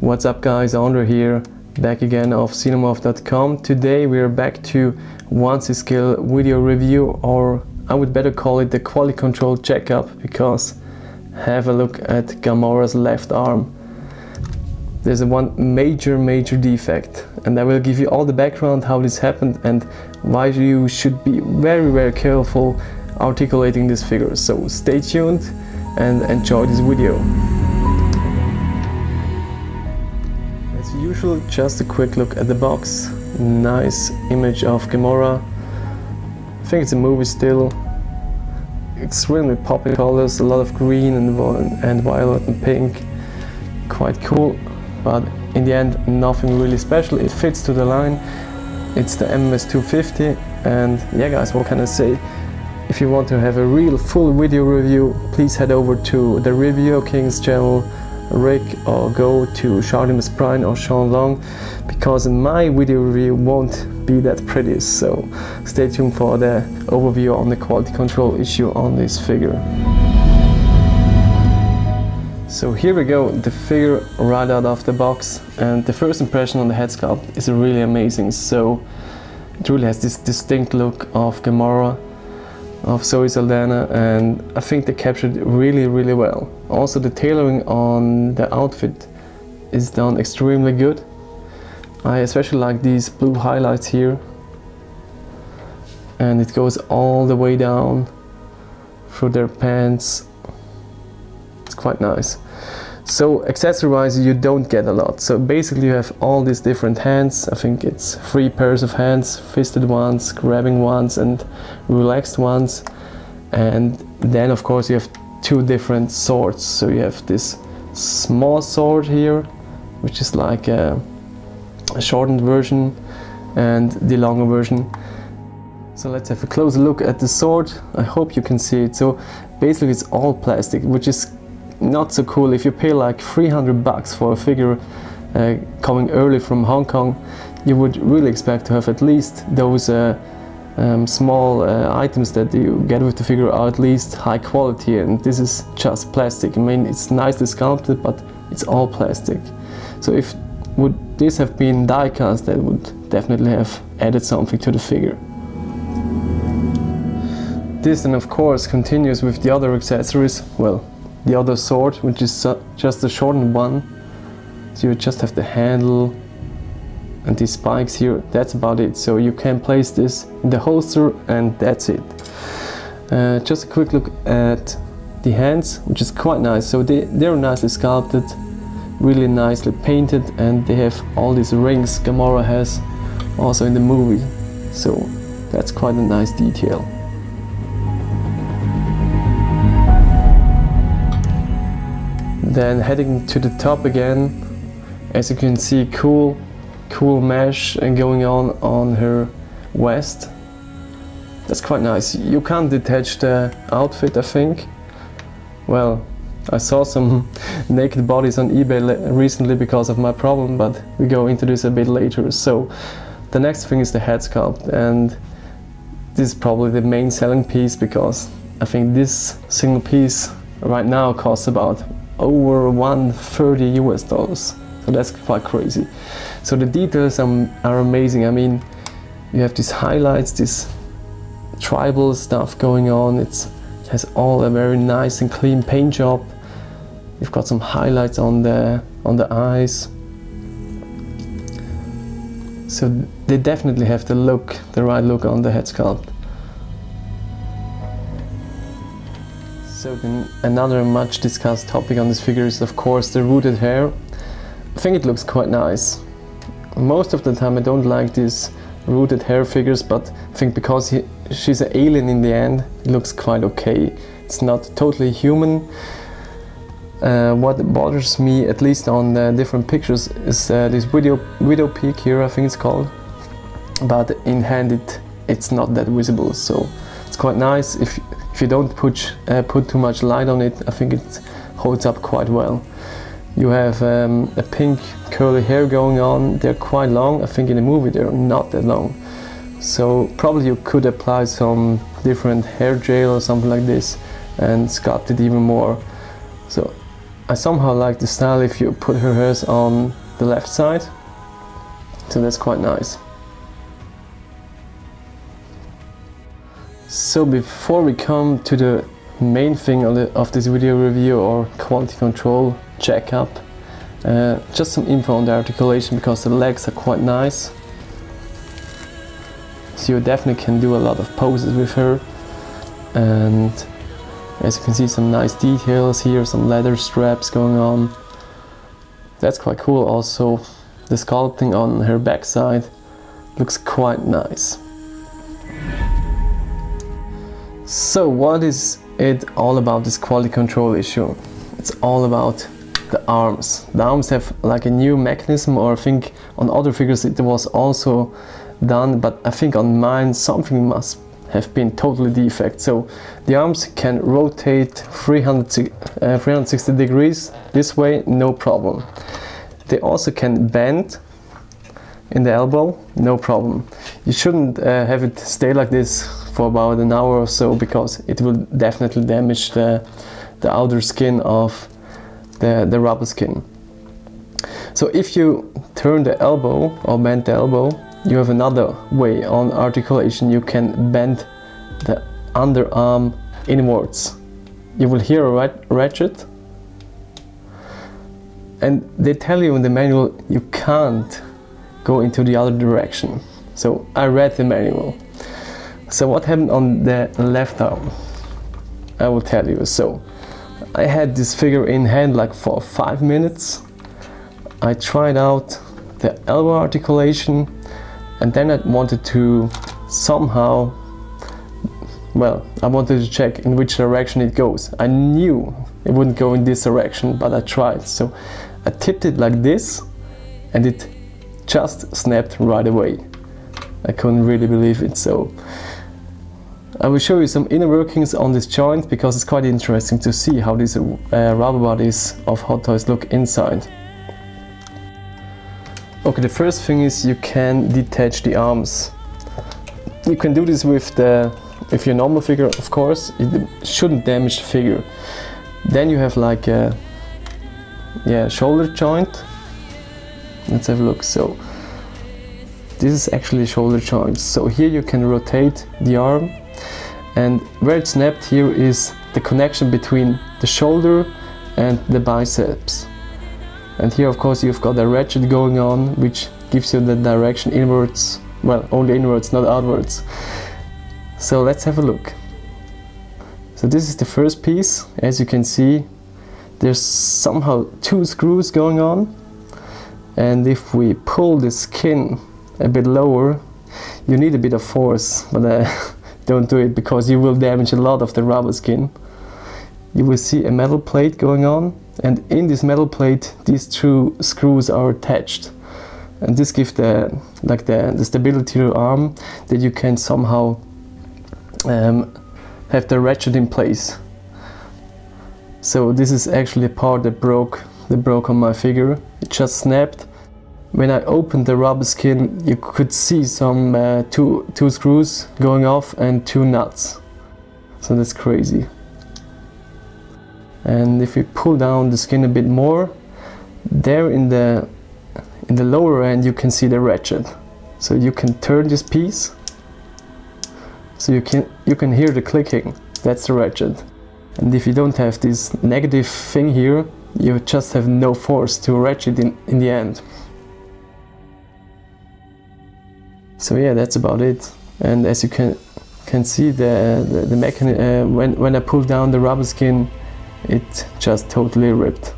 What's up guys, Andre here, back again of cinemorph.com. Today we are back to 1/6 scale video review, or I would better call it the quality control checkup, because have a look at Gamora's left arm. There's one major defect, and I will give you all the background how this happened and why you should be very careful articulating this figure. So stay tuned and enjoy this video. As usual, just a quick look at the box. Nice image of Gamora. I think it's a movie still. Extremely poppy colors, a lot of green and violet and pink. Quite cool, but in the end nothing really special. It fits to the line. It's the MMS 250, and yeah guys, what can I say? If you want to have a real full video review, please head over to the Review King's channel, Rick, or go to Charlimus Prime or Sean Long, because my video review won't be that pretty. So stay tuned for the overview on the quality control issue on this figure. So here we go, the figure right out of the box, and the first impression on the head sculpt is really amazing. So it really has this distinct look of Gamora, of Zoe Saldana, and I think they captured it really well. Also the tailoring on the outfit is done extremely good. I especially like these blue highlights here, and it goes all the way down through their pants. It's quite nice. So accessory wise you don't get a lot. So basically you have all these different hands. I think it's 3 pairs of hands, fisted ones, grabbing ones and relaxed ones. And then of course you have 2 different swords. So you have this small sword here, which is like a shortened version, and the longer version. So let's have a closer look at the sword. I hope you can see it. So basically it's all plastic, which is not so cool. If you pay like 300 bucks for a figure coming early from Hong Kong, you would really expect to have at least those small items that you get with the figure are at least high quality, and this is just plastic. I mean, it's nicely sculpted, but it's all plastic. So if would this have been die cast, that would definitely have added something to the figure. This then of course continues with the other accessories. Well, the other sword, which is just a shortened one. So you just have the handle and these spikes here. That's about it. So you can place this in the holster and that's it. Just a quick look at the hands, which is quite nice. So they're nicely sculpted, really nicely painted, and they have all these rings Gamora has also in the movie. So that's quite a nice detail. Then heading to the top again, as you can see, cool mesh and going on her vest. That's quite nice. You can't detach the outfit, I think. Well, I saw some naked bodies on eBay recently because of my problem, but we go into this a bit later. So the next thing is the head sculpt, and this is probably the main selling piece, because I think this single piece right now costs about over $130 US. So that's quite crazy. So the details are amazing. I mean, you have these highlights, this tribal stuff going on. It has all a very nice and clean paint job. You've got some highlights on the eyes. So they definitely have the right look on the head sculpt. So another much discussed topic on this figure is of course the rooted hair. I think it looks quite nice. Most of the time I don't like these rooted hair figures, but I think because she's an alien in the end, it looks quite okay. It's not totally human. What bothers me, at least on the different pictures, is this widow peak here, I think it's called. But in hand it's not that visible, so it's quite nice. If you don't put too much light on it, I think it holds up quite well. You have a pink curly hair going on. They're quite long. I think in the movie they're not that long. So probably you could apply some different hair gel or something like this and sculpt it even more. So I somehow like the style if you put her hairs on the left side, so that's quite nice. So before we come to the main thing of this video review or quality control checkup, just some info on the articulation, because the legs are quite nice. So you definitely can do a lot of poses with her, and as you can see, some nice details here, some leather straps going on. That's quite cool. Also, the sculpting on her backside looks quite nice. So what is it all about, this quality control issue? It's all about the arms. The arms have like a new mechanism, or I think on other figures it was also done, but I think on mine something must have been totally defect. So the arms can rotate 360 degrees this way, no problem. They also can bend in the elbow, no problem. You shouldn't have it stay like this for about an hour or so, because it will definitely damage the outer skin of the rubber skin. So if you turn the elbow or bend the elbow, you have another way on articulation. You can bend the underarm inwards. You will hear a ratchet, and they tell you in the manual you can't go into the other direction. So I read the manual. So what happened on the left arm, I will tell you. So I had this figure in hand like for 5 minutes. I tried out the elbow articulation, and then I wanted to somehow, well, I wanted to check in which direction it goes. I knew it wouldn't go in this direction, but I tried. So I tipped it like this, and it just snapped right away. I couldn't really believe it. So I will show you some inner workings on this joint, because it's quite interesting to see how these rubber bodies of Hot Toys look inside. Okay, the first thing is you can detach the arms. You can do this with your normal figure, of course. It shouldn't damage the figure. Then you have like a shoulder joint. Let's have a look. So this is actually a shoulder joint. So here you can rotate the arm, and where it's snapped here is the connection between the shoulder and the biceps. And here of course you've got a ratchet going on, which gives you the direction inwards, well, only inwards, not outwards. So let's have a look. So this is the first piece. As you can see, there's somehow 2 screws going on, and if we pull the skin a bit lower, you need a bit of force, but don't do it, because you will damage a lot of the rubber skin. You will see a metal plate going on, and in this metal plate these 2 screws are attached, and this gives the stability to the arm, that you can somehow have the ratchet in place. So this is actually a part that broke on my figure. It just snapped. When I opened the rubber skin, you could see some two screws going off and 2 nuts. So that's crazy. And if we pull down the skin a bit more, there in the lower end you can see the ratchet. So you can turn this piece, so you can hear the clicking. That's the ratchet. And if you don't have this negative thing here, you just have no force to ratchet in the end. So yeah, that's about it. And as you can see, the mechanism, when I pull down the rubber skin, it just totally ripped.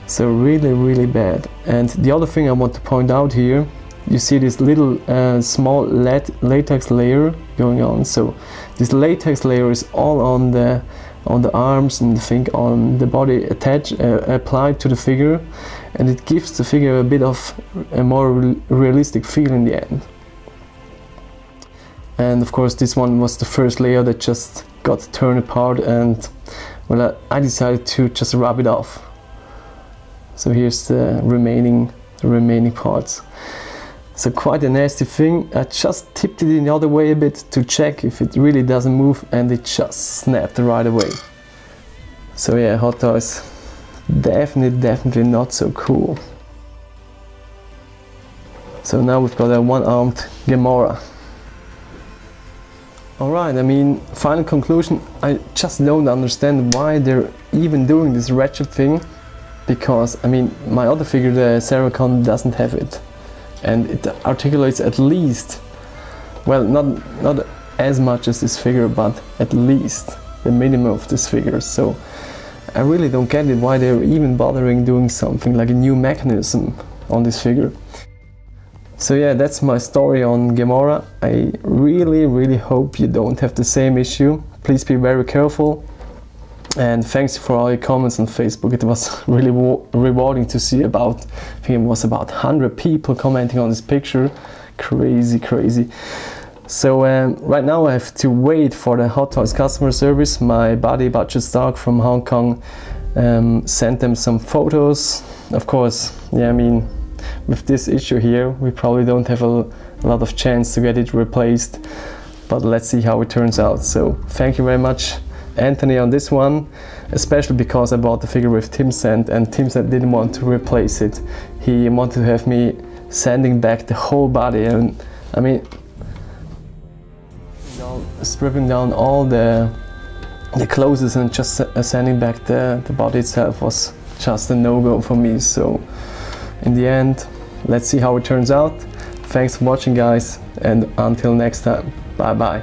So really bad. And the other thing I want to point out here, you see this little small latex layer going on. So this latex layer is all on the arms and I think on the body applied to the figure, and it gives the figure a bit of a more realistic feel in the end. And of course this one was the first layer that just got torn apart, and well, I decided to just rub it off. So here's the remaining parts. So quite a nasty thing. I just tipped it in the other way a bit to check if it really doesn't move, and it just snapped right away. So yeah, Hot Toys, definitely not so cool. So now we've got a one-armed Gamora. Alright, I mean, final conclusion, I just don't understand why they're even doing this wretched thing, because, I mean, my other figure, the Seracon, doesn't have it. And it articulates at least, well, not as much as this figure, but at least the minimum of this figure. So I really don't get it, why they're even bothering doing something like a new mechanism on this figure. So yeah, that's my story on Gamora. I really hope you don't have the same issue. Please be very careful. And thanks for all your comments on Facebook. It was really rewarding to see about, I think it was about 100 people commenting on this picture. Crazy. So right now I have to wait for the Hot Toys customer service. My buddy Budget Stock from Hong Kong sent them some photos. Of course, yeah, I mean, with this issue here, we probably don't have a lot of chance to get it replaced, but let's see how it turns out. So thank you very much, Anthony, on this one, especially because I bought the figure with Tim Cent, and Tim Cent didn't want to replace it. He wanted to have me sanding back the whole body, and I mean, stripping down all the clothes and just sanding back the body itself was just a no-go for me. So in the end, let's see how it turns out. Thanks for watching, guys, and until next time, bye bye.